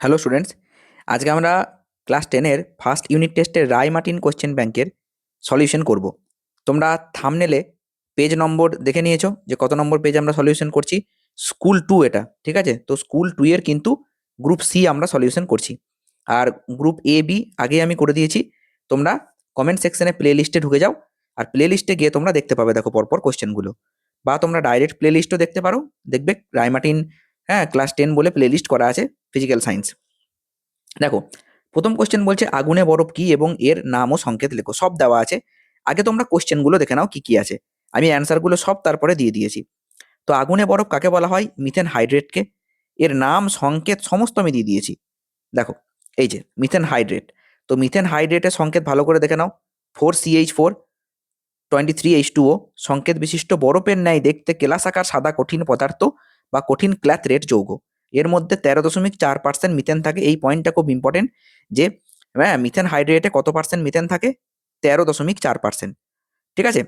Hello students, আজকে আমরা class 10-এর first unit টেস্টের রায়-মার্টিন কোশ্চেন ব্যাংকের সলিউশন করব। তোমরা থাম্বনেলে পেজ নম্বর দেখে নিয়েছো যে কত নম্বর পেজ আমরা সলিউশন করছি। স্কুল 2 এটা, ঠিক আছে? তো স্কুল 2 এর কিন্তু গ্রুপ সি আমরা সলিউশন করছি, আর গ্রুপ এ বি আগে আমি করে দিয়েছি। তোমরা কমেন্ট সেকশনে প্লে লিস্টে ঢুকে যাও, আর প্লে লিস্টে গিয়ে তোমরা দেখতে পাবে, দেখো পরপর কোশ্চেনগুলো, বা তোমরা ডাইরেক্ট প্লে লিস্টও দেখতে পারো, দেখবে রায়-মার্টিন, হ্যাঁ, ক্লাস 10 বলে প্লে লিস্ট করা আছে ফিজিক্যাল সায়েন্স। দেখো, প্রথম কোশ্চেন বলছে আগুনে বরফ কি এবং এর নাম ও সংকেত লেখো। সব দেওয়া আছে, আগে তোমরা কোশ্চেনগুলো দেখে নাও কি কি আছে। আমি অ্যান্সারগুলো সব তারপরে দিয়ে দিয়েছি। তো আগুনে বরফ কাকে বলা হয়? মিথেন হাইড্রেটকে। এর নাম, সংকেত সমস্ত আমি দিয়ে দিয়েছি। দেখো, এই যে মিথেন হাইড্রেট, তো মিথেন হাইড্রেটের সংকেত ভালো করে দেখে নাও। 4CH4 23H2O, সংকেত বিশিষ্ট বরফের ন্যায় দেখতে কেলাসাকার সাদা কঠিন পদার্থ বা কঠিন ক্ল্যাথরেট যৌগ। এর মধ্যে 13.4% মিথেন থাকে। এই পয়েন্টটা খুব ইম্পর্টেন্ট যে হ্যাঁ, মিথেন হাইড্রেটে কত পার্সেন্ট মিথেন থাকে? 13.4%। ঠিক আছে?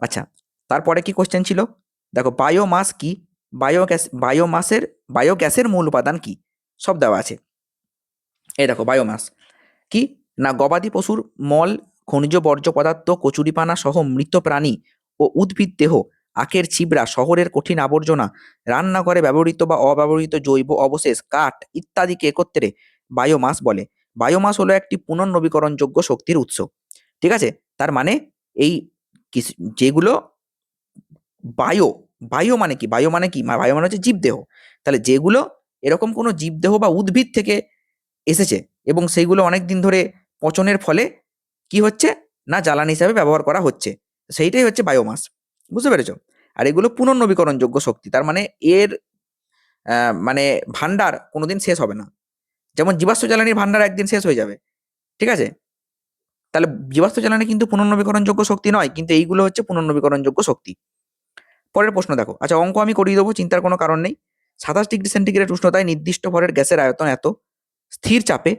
আচ্ছা, তারপরে কি কোশ্চেন ছিল? দেখো, বায়োমাস কি? বায়োগ্যাসের মূল উপাদান কি? সব দেওয়া আছে। এই দেখো, বায়োমাস কি না, গবাদি পশুর মল, খনিজ বর্জ্য পদার্থ, কচুরিপানা সহ মৃত প্রাণী ও উদ্ভিদ দেহ, আখের ছিবড়া, শহরের কঠিন আবর্জনা, রান্নাঘরে ব্যবহৃত বা অব্যবহৃত জৈব অবশেষ, কাঠ ইত্যাদিকে একত্রে বায়োমাস বলে। বায়োমাস হলো একটি পুনর্নবীকরণযোগ্য শক্তির উৎস। ঠিক আছে? তার মানে এই যেগুলো বায়ো, বায়ো মানে কি? বায়ো মানে কি? বায়ো মানে হচ্ছে জীবদেহ। তাহলে যেগুলো এরকম কোনো জীবদেহ বা উদ্ভিদ থেকে এসেছে এবং সেইগুলো অনেক দিন ধরে পচনের ফলে কি হচ্ছে না, জ্বালানি হিসাবে ব্যবহার করা হচ্ছে, সেইটাই হচ্ছে বায়োমাস। বুঝতে পেরেছো? আর এগুলো পুনর্নবীকরণযোগ্য শক্তি, তার মানে এর মানে ভান্ডার কোনোদিন শেষ হবে না। যেমন জীবাশ্ম জ্বালানির ভান্ডার একদিন শেষ হয়ে যাবে, ঠিক আছে? তাহলে জীবাশ্ম জ্বালানি কিন্তু পুনর্নবীকরণযোগ্য শক্তি নয়, কিন্তু এইগুলো হচ্ছে পুনর্নবীকরণযোগ্য শক্তি। পরের প্রশ্ন দেখো। আচ্ছা, অঙ্ক আমি করিয়ে দেবো, চিন্তার কোনো কারণ নেই। 27 ডিগ্রি সেন্টিগ্রেড উষ্ণতায় নির্দিষ্ট ভরের গ্যাসের আয়তন এত, স্থির চাপে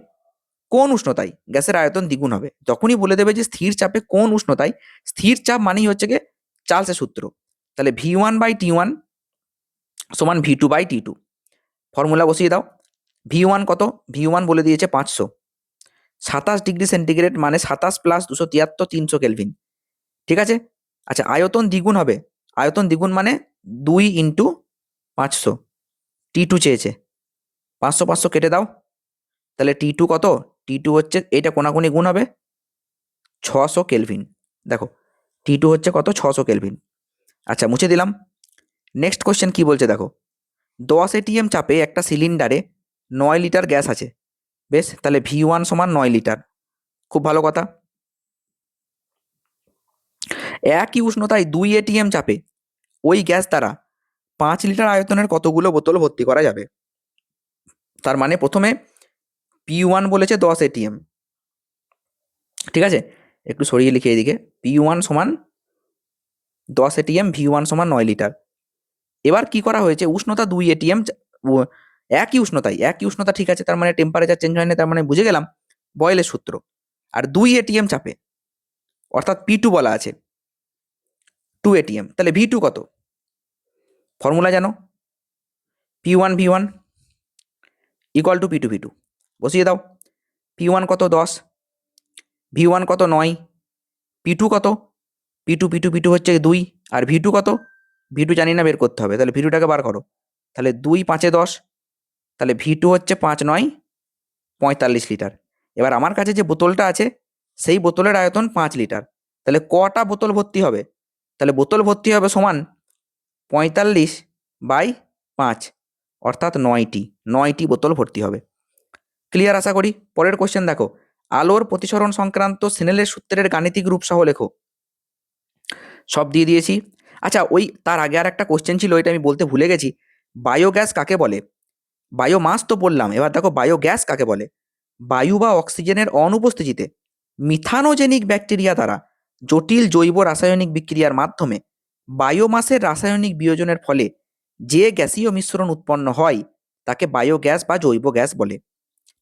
কোন উষ্ণতায় গ্যাসের আয়তন দ্বিগুণ হবে? যখনই বলে দেবে যে স্থির চাপে কোন উষ্ণতায়, স্থির চাপ মানেই হচ্ছে গিয়ে চার্লসের সূত্র। তাহলে V1/T1 সমান V2/T2, ফর্মুলা বসিয়ে দাও। V1 কত? V1 বলে দিয়েছে 500। 27 ডিগ্রি সেন্টিগ্রেড মানে 27 প্লাস 273, 300 কেলভিন। ঠিক আছে? আচ্ছা, আয়তন দ্বিগুণ হবে, আয়তন দ্বিগুণ মানে 2 ইন্টু 500। T2 চেয়েছে, 500 500 কেটে দাও, তাহলে T2 কত? T2 হচ্ছে, এটা কোনাকুনি গুণ হবে, 600 কেলভিন। দেখো, T2 হচ্ছে কত? 600 কেলভিন। আচ্ছা, মুছে দিলাম। নেক্সট কোশ্চেন কি বলছে দেখো, 10 ATM চাপে একটা সিলিন্ডারে 9 লিটার গ্যাস আছে। বেশ, তাহলে V1 সমান 9 লিটার। খুব ভালো কথা। একই উষ্ণতায় 2 ATM চাপে ওই গ্যাস দ্বারা 5 লিটার আয়তনের কতগুলো বোতল ভর্তি করা যাবে? তার মানে প্রথমে P1 বলেছে 10 ATM, ঠিক আছে? একটু সরিয়ে লিখে এদিকে, P1 সমান 10 ATM, V1 সমান 9 লিটার। এবার কি করা হয়েছে, উষ্ণতা 2 ATM, একই উষ্ণতায়, একই উষ্ণতা, ঠিক আছে, তার মানে টেম্পারেচার চেঞ্জ হয় না, তার মানে বুঝে গেলাম বয়েলের সূত্র। আর 2 ATM চাপে, অর্থাৎ P2 বলা আছে, 2 ATM, তাহলে V2 কত? ফর্মুলা জানো, P1 V1 equal to P2 V2, বসিয়ে দাও। P1 কত? 10, V1 কত? 9, P2 কত? P2 হচ্ছে 2, আর V2 কত? V2 জানি না, বের করতে হবে, তাহলে V2টাকে বার করো। তাহলে 2 5 10, তাহলে V2 হচ্ছে 5 9 45 লিটার। এবার আমার কাছে যে বোতলটা আছে সেই বোতলের আয়তন 5 লিটার, তাহলে কটা বোতল ভর্তি হবে? তাহলে বোতল ভর্তি হবে সমান 45/5, অর্থাৎ 9টি বোতল ভর্তি হবে। ক্লিয়ার আশা করি। পরের কোশ্চেন দেখো, আলোর প্রতিসরণ সংক্রান্ত স্নেলের সূত্রের গাণিতিক রূপ সহ লেখো। সব দিয়ে দিয়েছি। আচ্ছা, ওই তার আগে আর একটা কোশ্চেন ছিল, এটা আমি বলতে ভুলে গেছি। বায়োগ্যাস কাকে বলে? বায়োমাস তো বললাম, এবার দেখো বায়োগ্যাস কাকে বলে। বায়ু বা অক্সিজেনের অনুপস্থিতিতে মিথানোজেনিক ব্যাকটেরিয়া দ্বারা জটিল জৈব রাসায়নিক বিক্রিয়ার মাধ্যমে বায়োমাসের রাসায়নিক বিয়োজনের ফলে যে গ্যাসীয় মিশ্রণ উৎপন্ন হয় তাকে বায়োগ্যাস বা জৈব গ্যাস বলে।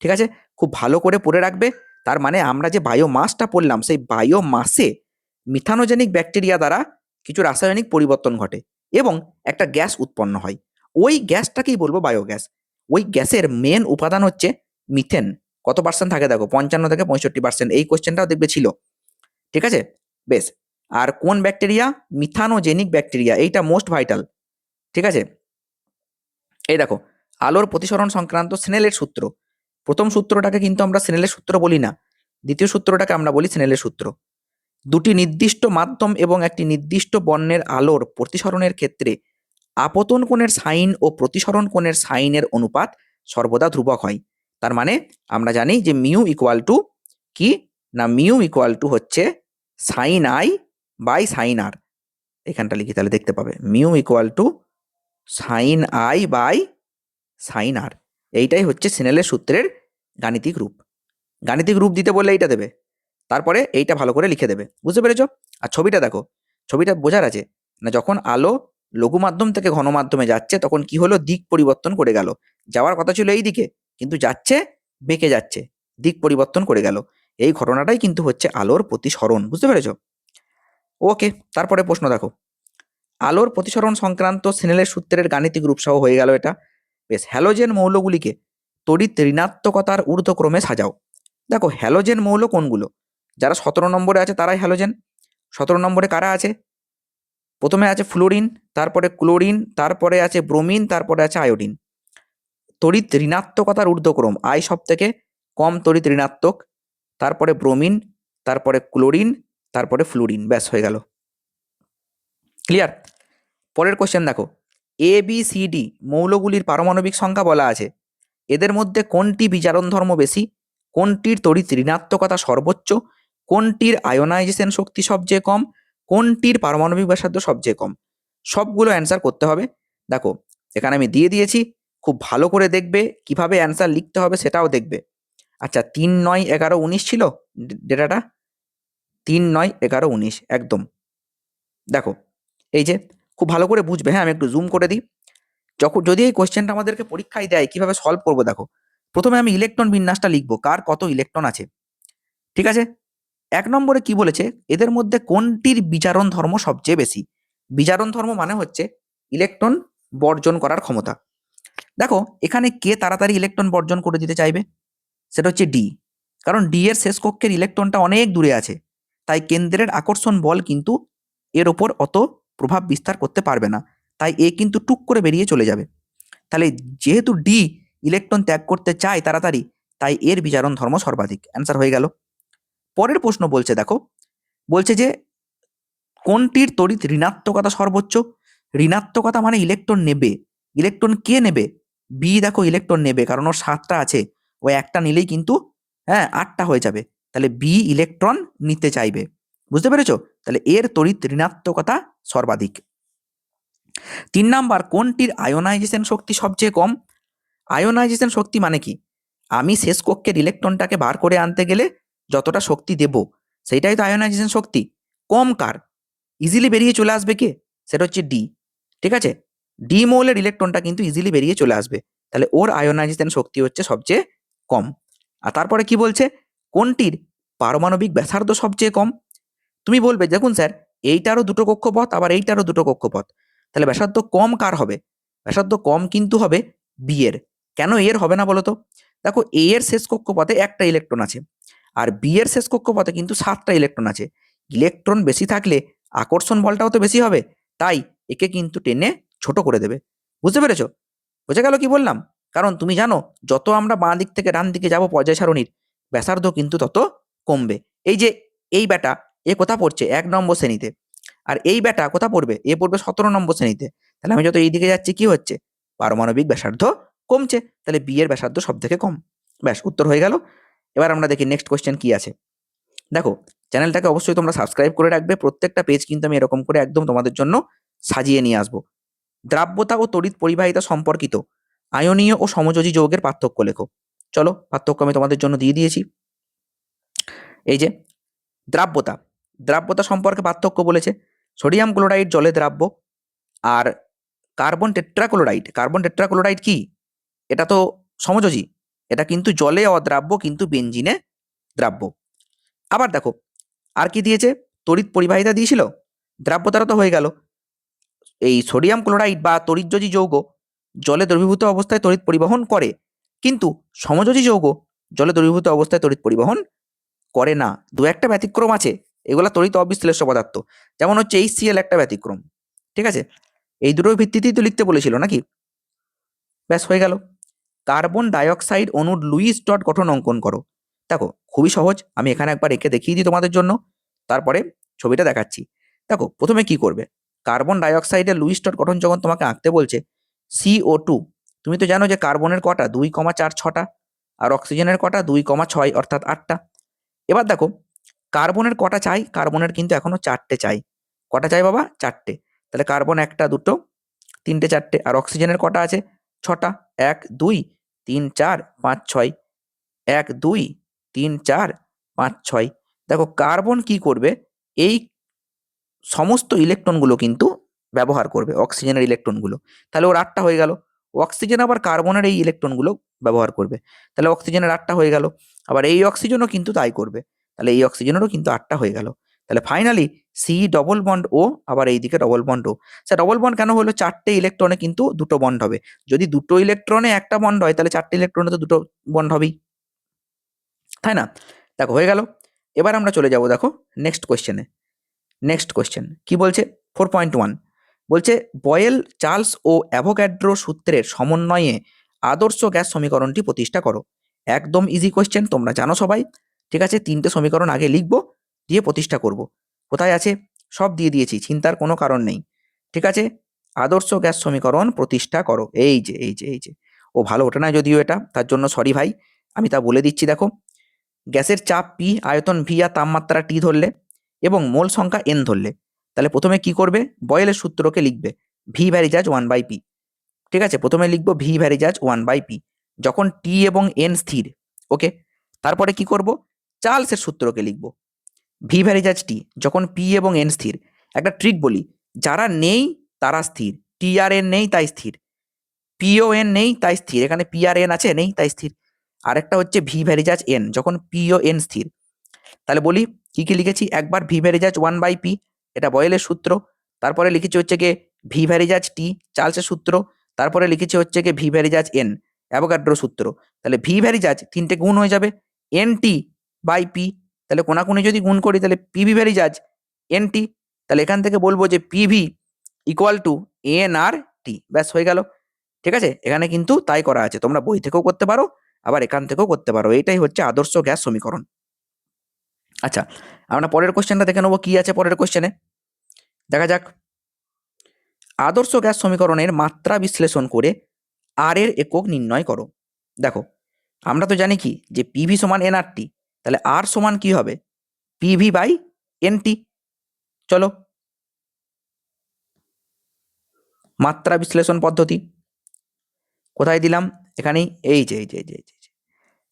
ঠিক আছে? খুব ভালো করে পড়ে রাখবে। তার মানে আমরা যে বায়োমাসটা পড়লাম, সেই বায়োমাসে মিথানোজেনিক ব্যাকটেরিয়া দ্বারা কিছু রাসায়নিক পরিবর্তন ঘটে এবং একটা গ্যাস উৎপন্ন হয়, ওই গ্যাসটাকেই বলবো বায়োগ্যাস। ওই গ্যাসের মেন উপাদান হচ্ছে মিথেন কত পার্সেন্ট থাকে দেখো, 55 থেকে 65%। এই কোশ্চেনটাও দেখবে ছিল, ঠিক আছে? বেশ। আর কোন ব্যাকটেরিয়া? মিথানোজেনিক ব্যাকটেরিয়া, এইটা মোস্ট ভাইটাল, ঠিক আছে? এই দেখো, আলোর প্রতিসরণ সংক্রান্ত স্নেলের সূত্র। প্রথম সূত্রটাকে কিন্তু আমরা স্নেলের সূত্র বলি না, দ্বিতীয় সূত্রটাকে আমরা বলি স্নেলের সূত্র। দুটি নির্দিষ্ট মাধ্যম এবং একটি নির্দিষ্ট বর্ণের আলোর প্রতিসরণের ক্ষেত্রে আপতন কোণের সাইন ও প্রতিসরণ কোণের সাইনের অনুপাত সর্বদা ধ্রুবক হয়। তার মানে আমরা জানি যে মিউ ইকুয়াল টু কি না, মিউ ইকুয়াল টু হচ্ছে sine i by sine r. এখানটা লিখি তাহলে দেখতে পাবে, mu equal to sine i by sine r. এইটাই হচ্ছে স্নেলের সূত্রের গাণিতিক রূপ। গাণিতিক রূপ দিতে বললে এইটা দেবে, তারপরে এইটা ভালো করে লিখে দেবে, বুঝতে পেরেছো? আর ছবিটা দেখো, ছবিটা বোঝার আছে না, যখন আলো লঘু মাধ্যম থেকে ঘন মাধ্যমে যাচ্ছে তখন কি হলো, দিক পরিবর্তন করে গেল। যাওয়ার কথা ছিল এই দিকে, কিন্তু যাচ্ছে বেঁকে যাচ্ছে, দিক পরিবর্তন করে গেল। এই ঘটনাটাই কিন্তু হচ্ছে আলোর প্রতিসরণ, বুঝতে পেরেছো? ওকে, তারপরে প্রশ্ন দেখো, আলোর প্রতিসরণ সংক্রান্ত স্নেলের সূত্রের গাণিতিক রূপ সহ হয়ে গেল এটা। বেশ, হ্যালোজেন মৌলগুলিকে তড়িৎ ঋণাত্মকতার ঊর্ধ্বক্রমে সাজাও। দেখো হ্যালোজেন মৌল কোনগুলো, যারা 17 নম্বরে আছে তারাই হ্যালোজেন। 17 নম্বরে কারা আছে? প্রথমে আছে ফ্লোরিন, তারপরে ক্লোরিন, তারপরে আছে ব্রোমিন, তারপরে আছে আয়োডিন। তড়িৎ ঋণাত্মকতার ঊর্ধ্বক্রম, আই সব থেকে কম তড়িৎ ঋণাত্মক, তারপরে ব্রোমিন, তারপরে ক্লোরিন, তারপরে ফ্লোরিন। ব্যাস হয়ে গেল, ক্লিয়ার? পরের কোশ্চেন দেখো, এ বি সি ডি মৌলগুলির পারমাণবিক সংখ্যা বলা আছে, এদের মধ্যে কোনটি বিজারণ ধর্ম বেশি, কোনটির তড়িৎ ঋণাত্মকতা সর্বোচ্চ, কোনটির আয়োনাইজেশন শক্তি সবচেয়ে কম, কোনটির পারমাণবিক ব্যাসার্ধ সবচেয়ে কম। সবগুলো অ্যান্সার করতে হবে। দেখো এখানে আমি দিয়ে দিয়েছি, খুব ভালো করে দেখবে, কিভাবে অ্যান্সার লিখতে হবে সেটাও দেখবে। আচ্ছা 3, 9, 11, 19 ছিল ডেটাটা, 3, 9, 11, 19 একদম। দেখো এই যে খুব ভালো করে বুঝবে, হ্যাঁ আমি একটু জুম করে দিই। যখন যদি এই কোশ্চেনটা আমাদেরকে পরীক্ষায় দেয় কিভাবে সলভ করবো, দেখো প্রথমে আমি ইলেকট্রন বিন্যাসটা লিখবো, কার কত ইলেকট্রন আছে, ঠিক আছে? 1 নম্বরে কি বলেছে, এদের মধ্যে কোনটির বিজারণ ধর্ম সবচেয়ে বেশি। বিজারণ ধর্ম মানে হচ্ছে ইলেকট্রন বর্জন করার ক্ষমতা। দেখো এখানে কে তাড়াতাড়ি ইলেকট্রন বর্জন করে দিতে চাইবে, সেটা হচ্ছে ডি, কারণ ডি এর শেষ কক্ষের ইলেকট্রনটা অনেক দূরে আছে, তাই কেন্দ্রের আকর্ষণ বল কিন্তু এর ওপর অত প্রভাব বিস্তার করতে পারবে না, তাই এ কিন্তু টুক করে বেরিয়ে চলে যাবে। তাহলে যেহেতু ডি ইলেকট্রন ত্যাগ করতে চায় তাড়াতাড়ি, তাই এর বিজারণ ধর্ম সর্বাধিক। অ্যান্সার হয়ে গেল। পরের প্রশ্ন বলছে দেখো, বলছে যে কোনটির তড়িৎ ঋণাত্মকতা সর্বোচ্চ। ঋণাত্মকতা মানে ইলেকট্রন নেবে, ইলেকট্রন কে নেবে? বি দেখো ইলেকট্রন নেবে, কারণ ওর 7টা আছে, ও একটা নিলেই কিন্তু 8টা হয়ে যাবে, তাহলে বি ইলেকট্রন নিতে চাইবে, বুঝতে পেরেছো? তাহলে এর তড়িৎ ঋণাত্মকতা সর্বাধিক। 3 নাম্বার, কোনটির আয়োনাইজেশন শক্তি সবচেয়ে কম। আয়োনাইজেশন শক্তি মানে কি, আমি শেষ কক্ষের ইলেকট্রনটাকে বার করে আনতে গেলে যতটা শক্তি দেব, সেইটাই তো আয়োনাইজেশন শক্তি। কম কার, ইজিলি বেরিয়ে চলে আসবে কে, সেটা হচ্ছে ডি, ঠিক আছে? ডি মৌলের ইলেকট্রনটা কিন্তু ইজিলি বেরিয়ে চলে আসবে, তাহলে ওর আয়োনাইজেশন শক্তি হচ্ছে সবচেয়ে কম। আর তারপরে কি বলছে, কোনটির পারমাণবিক ব্যাসার্ধ সবচেয়ে কম। তুমি বলবে দেখুন স্যার, এইটারও দুটো কক্ষপথ আবার এইটারও দুটো কক্ষপথ, তাহলে ব্যাসার্ধ কম কার হবে? ব্যাসার্ধ কম কিন্তু হবে বি এর। কেন এর হবে না বলো তো? দেখো এ এর শেষ কক্ষপথে একটা ইলেকট্রন আছে, আর বি এর শেষ কক্ষপথে কিন্তু 7টা ইলেকট্রন আছে। ইলেকট্রন বেশি থাকলে আকর্ষণ বলটাও তো বেশি হবে, তাই একে কিন্তু টেনে ছোট করে দেবে, বুঝতে পেরেছো? বোঝা গেল কি বললাম? কারণ তুমি জানো, যত আমরা বাঁ দিক থেকে ডান দিকে যাব পর্যায় সারণীর, ব্যাসার্ধ কিন্তু তত কমবে। এই যে এই ব্যাটা, এ কোথা পড়ছে 1 নম্বর শ্রেণীতে, আর এই ব্যাটা কোথা পড়বে, এ পড়বে 17 নম্বর শ্রেণীতে। তাহলে আমি যত এই দিকে যাচ্ছি কি হচ্ছে, পারমাণবিক ব্যাসার্ধ কমছে, তাহলে বি এর ব্যাসার্ধ সব থেকে কম। ব্যাস উত্তর হয়ে গেল। এবার আমরা দেখি নেক্সট কোশ্চেন কি আছে। দেখো চ্যানেলটাকে অবশ্যই তোমরা সাবস্ক্রাইব করে রাখবে, প্রত্যেকটা পেজ কিন্তু আমি এরকম করে একদম তোমাদের জন্য সাজিয়ে নিয়ে আসবো। দ্রাব্যতা ও তড়িৎ পরিবাহিতা সম্পর্কিত আয়নীয় ও সমযোজী যৌগের পার্থক্য লেখো। চলো পার্থক্য আমি তোমাদের জন্য দিয়ে দিয়েছি। এই যে দ্রাব্যতা, দ্রাব্যতা সম্পর্কে পার্থক্য বলেছে, সোডিয়াম ক্লোরাইড জলে দ্রাব্য, আর কার্বন টেট্রাক্লোরাইড, কার্বন টেট্রাক্লোরাইড কি, এটা তো সমযোজী, এটা কিন্তু জলে অদ্রাব্য কিন্তু বেঞ্জিনে দ্রাব্য। আবার দেখো আর কি দিয়েছে, তড়িৎ পরিবাহিতা দিয়েছিল, দ্রাব্যতারা তো হয়ে গেল। এই সোডিয়াম ক্লোরাইড বা তড়িৎযোজী যৌগ জলে দ্রবীভূত অবস্থায় তড়িৎ পরিবহন করে, কিন্তু সমযোজী যৌগ জলে দ্রবীভূত অবস্থায় তড়িৎ পরিবহন করে না। দু একটা ব্যতিক্রম আছে, এগুলা তড়িৎ অবিশ্লেষ্য পদার্থ, যেমন হচ্ছে HCl একটা ব্যতিক্রম। ঠিক আছে, এই দুটোর ভিত্তিতেই তো লিখতে বলেছিল নাকি? ব্যাস হয়ে গেল। কার্বন ডাইঅক্সাইড অণুর লুইস ডট গঠন অঙ্কন করো। দেখো খুবই সহজ, আমি এখানে একবার এঁকে দেখিয়ে দিই তোমাদের জন্য, তারপরে ছবিটা দেখাচ্ছি। দেখো প্রথমে কি করবে, কার্বন ডাইঅক্সাইডের লুইস ডট গঠন যখন তোমাকে আঁকতে বলছে, CO2, তুমি তো জানো যে কার্বনের কটা 2,4 6টা, আর অক্সিজেনের কটা 2,6 অর্থাৎ 8টা। এবার দেখো কার্বনের কটা চাই, কার্বনের কিন্তু এখনো 4টে চাই। কটা চাই বাবা? 4টে। তাহলে কার্বন 1টা 2টো 3টে 4টে, আর অক্সিজেনের কটা আছে? 6টা। 1 2 3 4 5 6, 1 2 3 4 5 6। দেখো কার্বন কি করবে, এই সমস্ত ইলেকট্রনগুলো কিন্তু ব্যবহার করবে, অক্সিজেনের ইলেকট্রনগুলো। তাহলে ওর 8টা হয়ে গেল। অক্সিজেন আবার কার্বনের এই ইলেকট্রনগুলো ব্যবহার করবে, তাহলে অক্সিজেনের 8টা হয়ে গেল। আবার এই অক্সিজেনও কিন্তু তাই করবে, তাহলে এই অক্সিজেনেরও কিন্তু 8টা হয়ে গেল। তাহলে ফাইনালি সি ডবল বন্ড ও, আবার এইদিকে ডবল বন্ড ও। স্যার ডবল বন্ড কেন হলো? 4টে ইলেকট্রনে কিন্তু 2টো বন্ড হবে। যদি 2টো ইলেকট্রনে 1টা বন্ড হয়, তাহলে 4টে ইলেকট্রনে তো 2টো বন্ড হবেই, তাই না? দেখো হয়ে গেল। এবার আমরা চলে যাব দেখো নেক্সট কোয়েশ্চেনে। নেক্সট কোয়েশ্চেন কি বলছে? 4.1 বলছে বয়েল, চার্লস ও অ্যাভোগাড্রো সূত্রের সমন্বয়ে আদর্শ গ্যাস সমীকরণটি প্রতিষ্ঠা করো। একদম ইজি কোয়েশ্চেন, তোমরা জানো সবাই। ঠিক আছে, 3টে সমীকরণ আগে লিখবো, দিয়ে প্রতিষ্ঠা করব। কোথায় আছে? সব দিয়ে দিয়েছি, চিন্তার কোনো কারণ নেই। ঠিক আছে, আদর্শ গ্যাস সমীকরণ প্রতিষ্ঠা করো। এই যে এই যে এই যে, ও ভালো ওঠে না যদিও এটা, তার জন্য সরি ভাই, আমি তা বলে দিচ্ছি। দেখো গ্যাসের চাপ P, আয়তন V আর তাপমাত্রা T ধরলে এবং মোল সংখ্যা N ধরলে, তাহলে প্রথমে কি করবে, বয়েলের সূত্রকে লিখবে V ভ্যারিজাজ 1/P। ঠিক আছে, প্রথমে লিখবো V ভ্যারিজাজ 1/P যখন T এবং N স্থির। ওকে, তারপরে কি করব, চার্লসের সূত্রকে লিখবো V ভ্যারিজাজ T যখন P এবং N স্থির। একটা ট্রিক বলি, যারা নেই তারা স্থির, T আর N নেই তাই স্থির, P ও N নেই তাই স্থির, এখানে P আর N আছে নেই তাই স্থির। আরেকটা হচ্ছে V ভ্যারিজাজ N যখন P ও N স্থির। তাহলে বলি কি কি লিখেছি, একবার V ভ্যারিজাজ 1/P, এটা বয়েলের সূত্র। তারপরে লিখেছি হচ্ছে গিয়ে V ভ্যারিজাজ T, চার্লসের সূত্র। তারপরে লিখেছি হচ্ছে গিয়ে V ভ্যারিজাজ N, অ্যাভোগাড্রো সূত্র। তাহলে V ভ্যারিজাজ 3টে গুণ হয়ে যাবে NT/P, তাহলে কোনাকুনি যদি গুণ করি তাহলে PV ভ্যারিজাজ NT। তাহলে এখান থেকে বলবো যে PV ইকুয়াল টু NRT। ব্যাস হয়ে গেল। ঠিক আছে, এখানে কিন্তু তাই করা আছে, তোমরা বই থেকেও করতে পারো, আবার এখান থেকেও করতে পারো। এটাই হচ্ছে আদর্শ গ্যাস সমীকরণ। আচ্ছা, আমরা পরের কোশ্চেনটা দেখে নেবো কি আছে পরের কোশ্চেনে, দেখা যাক। আদর্শ গ্যাস সমীকরণের মাত্রা বিশ্লেষণ করে আর এর একক নির্ণয় করো। দেখো আমরা তো জানি কি যে পিভি সমান এনআরটি, তাহলে আর সমান কি হবে, পিভি বাই এনটি। চলো মাত্রা বিশ্লেষণ পদ্ধতি কোথায় দিলাম, এখানেই, এই যে এই যে এই যে এই যে।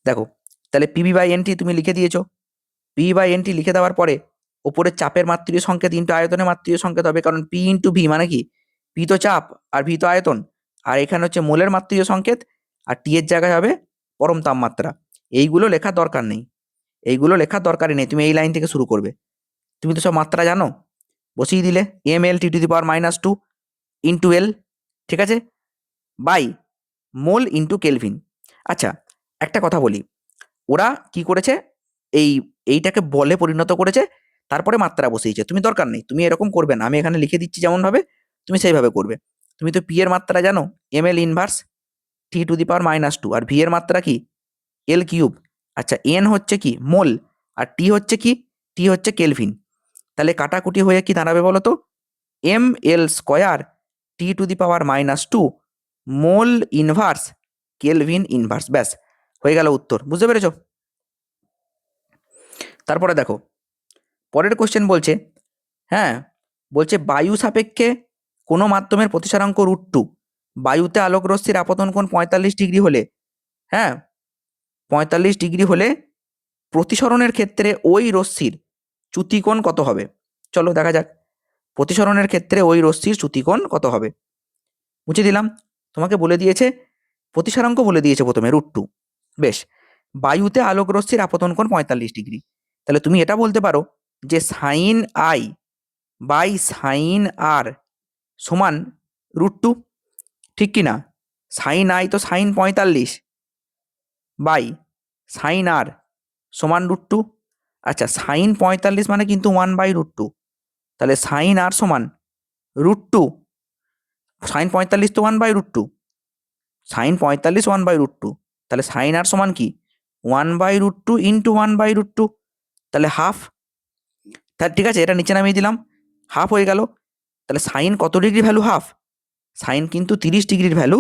দেখো তাহলে পিভি বাই এনটি তুমি লিখে দিয়েছো, পি বাই এনটি লিখে দেওয়ার পরে উপরে চাপের মাত্রীয় সংকেত ইন্টু আয়তনের মাত্রীয় সংকেত হবে, কারণ পি ইন্টু ভি মানে কি, পি তো চাপ আর ভি তো আয়তন, আর এখানে হচ্ছে মোলের মাত্রীয় সংকেত, আর টি এর জায়গায় হবে পরম তাপমাত্রা। এইগুলো লেখার দরকার নেই, এইগুলো লেখার দরকারই নেই, তুমি এই লাইন থেকে শুরু করবে। তুমি তো সব মাত্রা জানো, বসিয়ে দিলে mL T⁻² ইন্টু এল, ঠিক আছে, বাই মোল ইন্টু কেলভিন। আচ্ছা একটা কথা বলি, ওরা কি করেছে, এই এইটাকে বলে পরিণত করেছে, তারপরে মাত্রা বসিয়েছে। তুমি দরকার নেই, তুমি এরকম করবে না, আমি এখানে লিখে দিচ্ছি যেমন ভাবে, তুমি সেইভাবে করবে। তুমি তো পি এর মাত্রা জানো, mL ইনভার্স T⁻², আর ভি এর মাত্রা কি, L3। আচ্ছা এন হচ্ছে কি মোল, আর টি হচ্ছে কি, টি হচ্ছে কেলভিন। তাহলে কাটাকুটি হয়ে কি দাঁড়াবে বলো তো, mL² T⁻² mole inverse kelvin inverse. ব্যাস হয়ে গেল উত্তর, বুঝতে পেরেছো? তারপরে দেখো পরের কোশ্চেন বলছে, হ্যাঁ বলছে বায়ু সাপেক্ষে কোনো মাধ্যমের প্রতিসারাঙ্ক √2, বায়ুতে আলোক রশ্মির আপতন কোণ 45 ডিগ্রি হলে, হ্যাঁ 45 ডিগ্রি হলে প্রতিসরণের ক্ষেত্রে ওই রশ্মির চ্যুতিকোণ কত হবে? চলো দেখা যাক, প্রতিসরণের ক্ষেত্রে ওই রশ্মির চ্যুতিকোণ কত হবে। মুছে দিলাম, তোমাকে বলে দিয়েছে প্রতিসারাঙ্ক, বলে দিয়েছে প্রথমে √2। বেশ, বায়ুতে আলোক রশ্মির আপতন কোণ 45 ডিগ্রি, তাহলে তুমি এটা বলতে পারো যে সাইন আই বাই সাইন আর সমান √2, ঠিক কি না? সাইন আই তো সাইন 45, বাই সাইন আর সমান √2। আচ্ছা, সাইন 45 মানে কিন্তু 1/√2, তাহলে সাইন আর সমান √2। সাইন 45 তো 1/√2, সাইন 45 1/√2, তাহলে সাইন আর সমান কি 1/√2 ইন্টু 1/√2, তাহলে হাফ। তাহলে ঠিক আছে, এটা নিচে নামিয়ে দিলাম, হাফ হয়ে গেল। তাহলে সাইন কত ডিগ্রি ভ্যালু হাফ? সাইন কিন্তু 30 ডিগ্রির ভ্যালু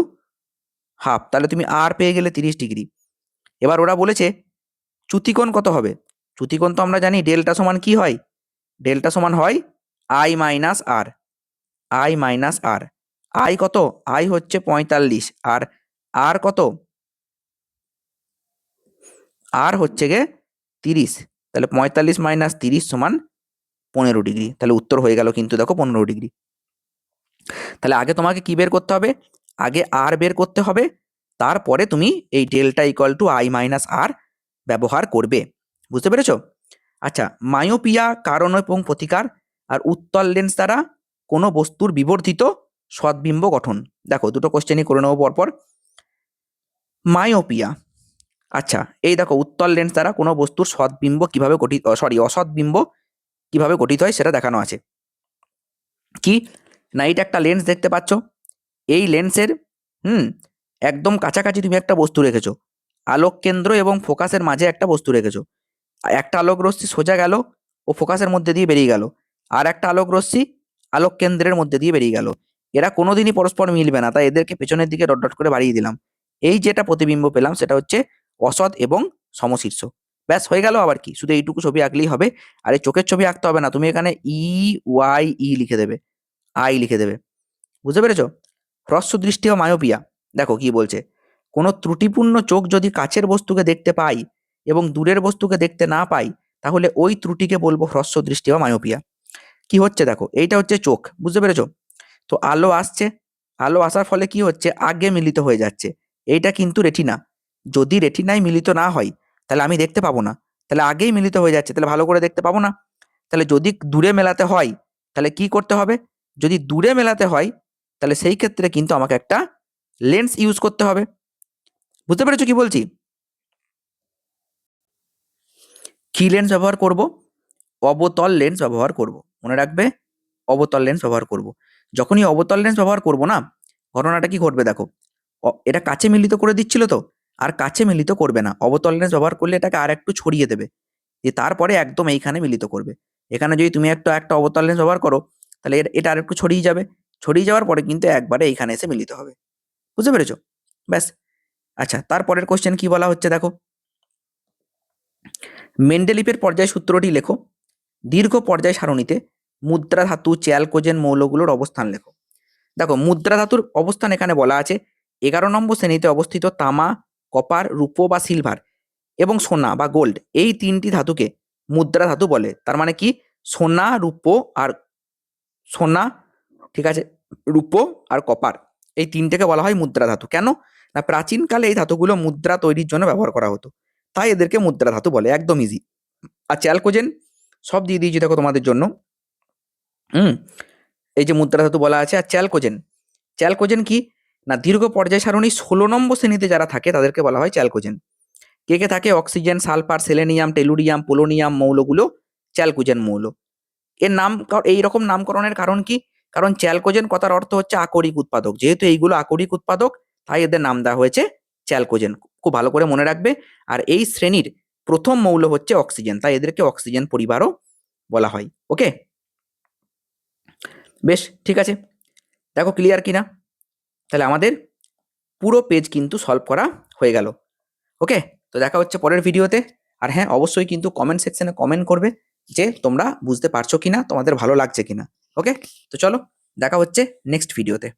হাফ, তাহলে তুমি আর পেয়ে গেলে 30 ডিগ্রি। এবার ওরা বলেছে চ্যুতিকোণ কত হবে? চ্যুতিকোণ তো আমরা জানি ডেল্টা সমান কি হয়, ডেল্টা সমান হয় I minus R, I minus R. I কত? আই হচ্ছে 45, আর কত? আর হচ্ছে গে 30, তাহলে 45 মাইনাস 30 সমান 15 ডিগ্রি। তাহলে উত্তর হয়ে গেল কিন্তু দেখো 15 ডিগ্রি। তাহলে আগে তোমাকে কি বের করতে হবে? আগে আর বের করতে হবে, তারপরে তুমি এই delta equal to i minus r ব্যবহার করবে। বুঝতে পেরেছো? আচ্ছা, মায়োপিয়া কারণ এবং প্রতিকার আর উত্তল লেন্স দ্বারা কোনো বস্তুর বিবর্ধিত সদ্বিম্ব গঠন। দেখো দুটো কোশ্চেনই করে নেবো পরপর। মায়োপিয়া, আচ্ছা এই দেখো উত্তল লেন্স দ্বারা কোনো বস্তুর সদ্বিম্ব কিভাবে গঠিত, অসৎবিম্ব কিভাবে গঠিত হয় সেটা দেখানো আছে। কি না, এটা একটা লেন্স দেখতে পাচ্ছ, এই লেন্সের একদম কাছাকাছি তুমি একটা বস্তু রেখেছো, আলোক কেন্দ্র এবং ফোকাসের মাঝে একটা বস্তু রেখেছো। একটা আলোক রশ্মি সোজা গেল ও ফোকাসের মধ্যে দিয়ে বেরিয়ে গেল, আর একটা আলোক রশ্মি আলোক কেন্দ্রের মধ্যে দিয়ে বেরিয়ে গেল। এরা কোনোদিনই পরস্পর মিলবে না, তাই এদেরকে পেছনের দিকে ডট ডট করে বাড়িয়ে দিলাম। এই যেটা প্রতিবিম্ব পেলাম সেটা হচ্ছে অসৎ এবং সমশীর্ষ। ব্যাস হয়ে গেল। আবার কি, শুধু এইটুকু ছবি আঁকলেই হবে। আর এই চোখের ছবি আঁকতে হবে না, তুমি এখানে ই লিখে দেবে, আই লিখে দেবে। বুঝতে পেরেছো? হ্রস্ব দৃষ্টি ও মায়োপিয়া, দেখো কি বলছে, কোনো ত্রুটিপূর্ণ চোখ যদি কাছের বস্তুকে দেখতে পাই এবং দূরের বস্তুকে দেখতে না পাই, তাহলে ওই ত্রুটিকে বলবো হ্রস্ব দৃষ্টি বা মায়োপিয়া। কি হচ্ছে দেখো, এইটা হচ্ছে চোখ, বুঝতে পেরেছো? তো আলো আসছে, আলো আসার ফলে কি হচ্ছে, আগে মিলিত হয়ে যাচ্ছে। এইটা কিন্তু রেটিনা, যদি রেটিনায় মিলিত না হয় তাহলে আমি দেখতে পাবো না, তাহলে আগেই মিলিত হয়ে যাচ্ছে, তাহলে ভালো করে দেখতে পাবো না। তাহলে যদি দূরে মেলাতে হয় তাহলে কি করতে হবে? যদি দূরে মেলাতে হয় তাহলে সেই ক্ষেত্রে কিন্তু আমাকে একটা লেন্স ইউজ করতে হবে। বুঝতে পেরেছো কি বলছি? কি লেন্স ব্যবহার করব? অবতল লেন্স ব্যবহার করব। মনে রাখবে, অবতল লেন্স ব্যবহার করব। যখনই অবতল লেন্স ব্যবহার করব না, ঘটনাটা কি ঘটবে দেখো, এটা কাছে মিলিত করে দিচ্ছিল তো, আর কাছে মিলিত করবে না। অবতল লেন্স ব্যবহার করলে এটাকে আর একটু ছড়িয়ে দেবে, যে তারপরে একদম এইখানে মিলিত করবে। এখানে যদি তুমি একটা অবতল লেন্স ব্যবহার করো তাহলে এটা আর একটু ছড়িয়ে যাবে, ছড়িয়ে যাওয়ার পরে কিন্তু একবারে এইখানে এসে মিলিত হবে। বুঝতে পেরেছো? ব্যাস। আচ্ছা, তারপরের কোশ্চেন কি বলা হচ্ছে দেখো, মেন্ডেলিপের পর্যায় সূত্রটি লেখো। দীর্ঘ পর্যায় সারণীতে মুদ্রা ধাতু, চ্যালকোজেন মৌলগুলোর অবস্থান লেখো। দেখো মুদ্রা ধাতুর অবস্থান এখানে বলা আছে 11 নম্বর শ্রেণীতে অবস্থিত তামা, কপার, রূপো বা সিলভার এবং সোনা বা গোল্ড, এই তিনটি ধাতুকে মুদ্রা ধাতু বলে। তার মানে কি, সোনা, রূপো আর সোনা, ঠিক আছে, রূপো আর কপার, এই তিনটেকে বলা হয় মুদ্রা ধাতু। কেন না, প্রাচীনকালে এই ধাতুগুলো মুদ্রা তৈরির জন্য ব্যবহার করা হতো, তাই এদেরকে মুদ্রা ধাতু বলে। একদম ইজি। আর চ্যালকোজেন সব দিয়ে দিয়েছি দেখো তোমাদের জন্য। এই যে মুদ্রা ধাতু বলা আছে। আর চ্যালকোজেন, চ্যালকোজেন কি না, দীর্ঘ পর্যায় সারণী 16 নম্বর শ্রেণীতে যারা থাকে তাদেরকে বলা হয় চ্যালকোজেন। কে কে থাকে? Oxygen, sulphur, selenium, tellurium, polonium মৌলগুলো চ্যালকোজেন মৌল। এর নাম এইরকম নামকরণের কারণ কি? কারণ চ্যালকোজেন কথার অর্থ হচ্ছে আকরিক উৎপাদক, যেহেতু এইগুলো আকরিক উৎপাদক তাই এদের নাম দেওয়া হয়েছে চ্যালকোজেন। খুব ভালো করে মনে রাখবে। আর এই শ্রেণীর প্রথম মৌল হচ্ছে অক্সিজেন, তাই এদেরকে অক্সিজেন পরিবারও বলা হয়। ওকে, বেশ ঠিক আছে। দেখো ক্লিয়ার কিনা? তাহলে আমাদের পুরো পেজ কিন্তু সলভ করা হয়ে গেল। ওকে, তো দেখা হচ্ছে পরের ভিডিওতে। আর হ্যাঁ, অবশ্যই কিন্তু কমেন্ট সেকশনে কমেন্ট করবে যে তোমরা বুঝতে পারছো কিনা, তোমাদের ভালো লাগছে কিনা। ওকে, তো চলো দেখা হচ্ছে নেক্সট ভিডিওতে।